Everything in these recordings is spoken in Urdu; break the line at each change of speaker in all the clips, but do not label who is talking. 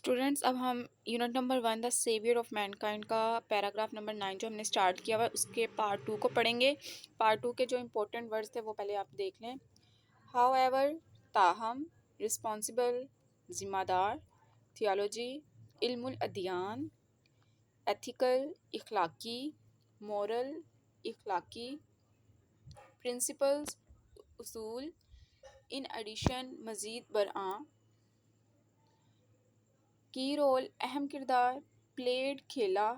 اسٹوڈینٹس، اب ہم unit number 1 the saviour of mankind کا پیراگراف نمبر 9 جو ہم نے اسٹارٹ کیا ہوا اس کے پارٹ 2 کو پڑھیں گے. پارٹ 2 کے جو امپورٹنٹ ورڈز تھے وہ پہلے آپ دیکھ لیں. ہاؤ ایور، تاہم، رسپانسبل، ذمہ دار، تھیالوجی، علم الادیان، ایتھیکل، اخلاقی، مورل، اخلاقی، پرنسپلز، اصول، ان ایڈیشن، مزید برآں، کی رول، اہم کردار، پلیڈ، کھیلا،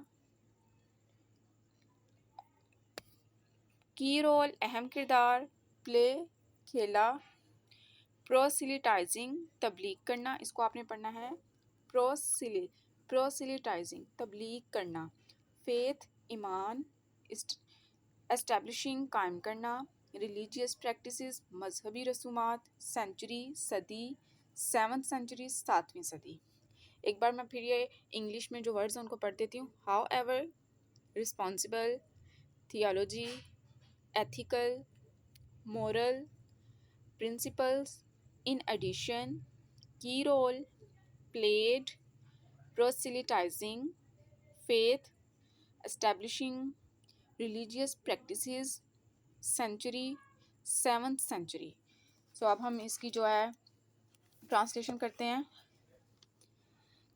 کی رول، اہم کردار، پلے، کھیلا، پروسیلیٹائزنگ، تبلیغ کرنا، اس کو آپ نے پڑھنا ہے پروسیلیٹائزنگ، تبلیغ کرنا، فیتھ، ایمان، اسٹیبلشنگ، قائم کرنا، ریلیجیس پریکٹسز، مذہبی رسومات، سینچری، صدی، 7th سینچری، 7ویں صدی. ایک بار میں پھر یہ انگلش میں جو ورڈز ہیں ان کو پڑھ دیتی ہوں. However, responsible, theology, ethical, moral, principles, in addition, key role, played, proselytizing, faith, establishing, religious practices, century, 7th century. So اب ہم اس کی جو ہے ٹرانسلیشن کرتے ہیں.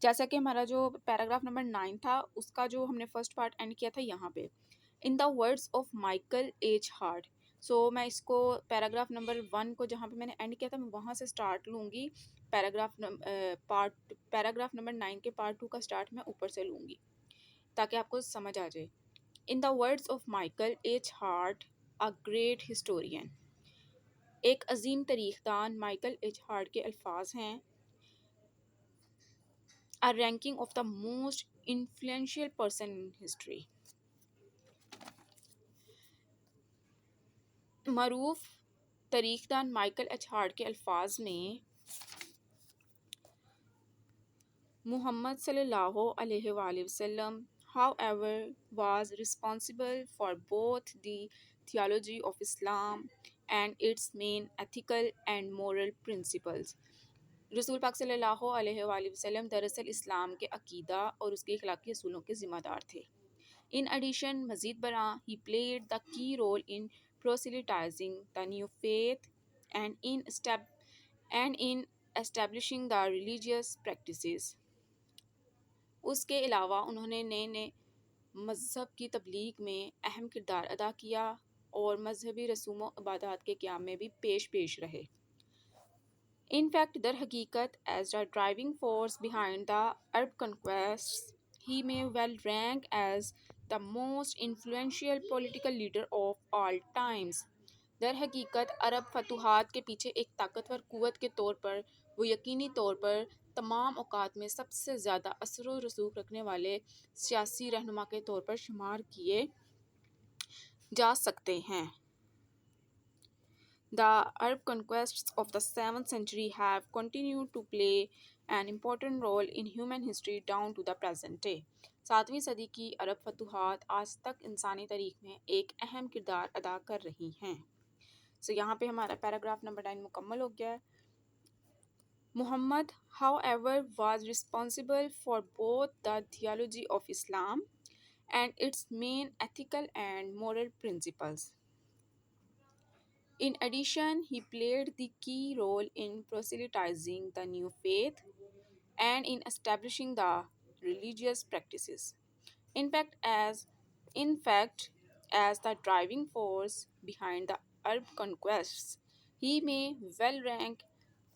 جیسا کہ ہمارا جو پیراگراف نمبر 9 تھا اس کا جو ہم نے فرسٹ پارٹ اینڈ کیا تھا یہاں پہ in the words of Michael H Hart. So میں اس کو پیراگراف نمبر 1 کو جہاں پہ میں نے اینڈ کیا تھا میں وہاں سے سٹارٹ لوں گی. پیراگراف نمبر 9 کے پارٹ 2 کا سٹارٹ میں اوپر سے لوں گی تاکہ آپ کو سمجھ آ جائے. In the words of Michael H Hart, a great historian. ایک عظیم تاریخ دان مائیکل ایچ ہارٹ کے الفاظ ہیں. A ranking of the most influential person in history. معروف تاریخ دان مائیکل ایچ ہارٹ کے الفاظ میں محمد صلی اللہ علیہ وآلہ وسلم however was responsible for both the theology of Islam and its main ethical and moral principles. رسول پاک صلی اللہ علیہ وآلہ وسلم دراصل اسلام کے عقیدہ اور اس کے اخلاقی اصولوں کے ذمہ دار تھے. In addition، مزید برآں، he played the key role in proselytizing the new faith and in establishing the religious practices. اس کے علاوہ انہوں نے نئے مذہب کی تبلیغ میں اہم کردار ادا کیا اور مذہبی رسوم و عبادات کے قیام میں بھی پیش رہے. In fact، در حقیقت as the driving force behind the Arab conquests he may well rank as the most influential political leader of all times. در حقیقت عرب فتوحات کے پیچھے ایک طاقتور قوت کے طور پر وہ یقینی طور پر تمام اوقات میں سب سے زیادہ اثر و رسوخ رکھنے والے سیاسی رہنما کے طور پر شمار کیے جا سکتے ہیں. The Arab conquests of the 7th century have continued to play an important role in human history down to the present day. 7ویں صدی کی عرب فتوحات آج تک انسانی تاریخ میں ایک اہم کردار ادا کر رہی ہیں. سو یہاں پہ ہمارا پیراگراف نمبر 9 مکمل ہو گیا ہے. Muhammad, however, was responsible for both the theology of Islam and its main ethical and moral principles. In addition, he played the key role in proselytizing the new faith and in establishing the religious practices. In fact, as the driving force behind the Arab conquests, he may well rank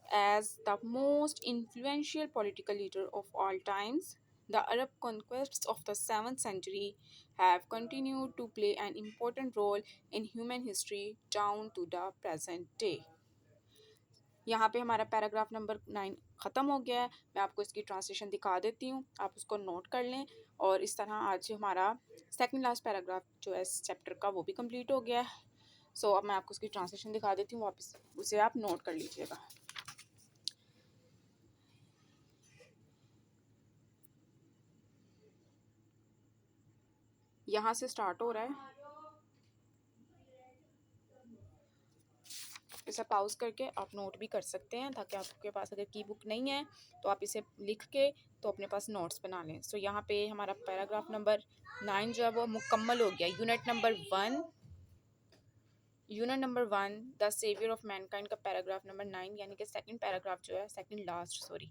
as the most influential political leader of all times. The Arab conquests of the 7th century have continued to play an important role in human history down to the present day. یہاں پہ ہمارا پیراگراف نمبر 9 ختم ہو گیا ہے. میں آپ کو اس کی ٹرانسلیشن دکھا دیتی ہوں، آپ اس کو نوٹ کر لیں. اور اس طرح آج ہمارا سیکنڈ لاسٹ پیراگراف جو ہے اس چیپٹر کا وہ بھی کمپلیٹ ہو گیا ہے. سو اب میں آپ کو اس کی ٹرانسلیشن دکھا دیتی ہوں، واپس اسے آپ نوٹ کر لیجیے گا. یہاں سے سٹارٹ ہو رہا ہے، اسے پاؤز کر کے آپ نوٹ بھی کر سکتے ہیں، تاکہ آپ کے پاس اگر کی بک نہیں ہے تو آپ اسے لکھ کے تو اپنے پاس نوٹس بنا لیں. سو یہاں پہ ہمارا پیراگراف نمبر 9 جو ہے وہ مکمل ہو گیا. Unit number 1 the saviour of mankind کا پیراگراف نمبر 9 یعنی کہ سیکنڈ پیراگراف جو ہے، سیکنڈ لاسٹ سوری،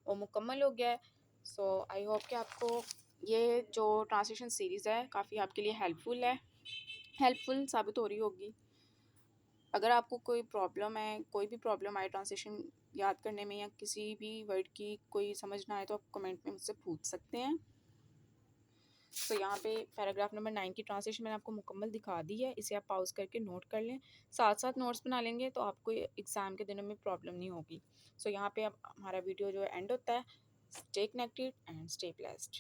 وہ مکمل ہو گیا ہے. سو آئی ہوپ کہ آپ کو یہ جو ٹرانسلیشن سیریز ہے کافی آپ کے لیے ہیلپ فل ثابت ہو رہی ہوگی. اگر آپ کو کوئی پرابلم ہے، کوئی بھی پرابلم آئے ٹرانسلیشن یاد کرنے میں یا کسی بھی ورڈ کی کوئی سمجھ نہ آئے تو آپ کمنٹ میں مجھ سے پوچھ سکتے ہیں. تو یہاں پہ پیراگراف نمبر 9 کی ٹرانسلیشن میں نے آپ کو مکمل دکھا دی ہے. اسے آپ پاؤز کر کے نوٹ کر لیں، ساتھ ساتھ نوٹس بنا لیں گے تو آپ کو ایگزام کے دنوں میں پرابلم نہیں ہوگی. سو یہاں پہ اب ہمارا ویڈیو جو اینڈ ہوتا ہے. Stay connected and stay blessed.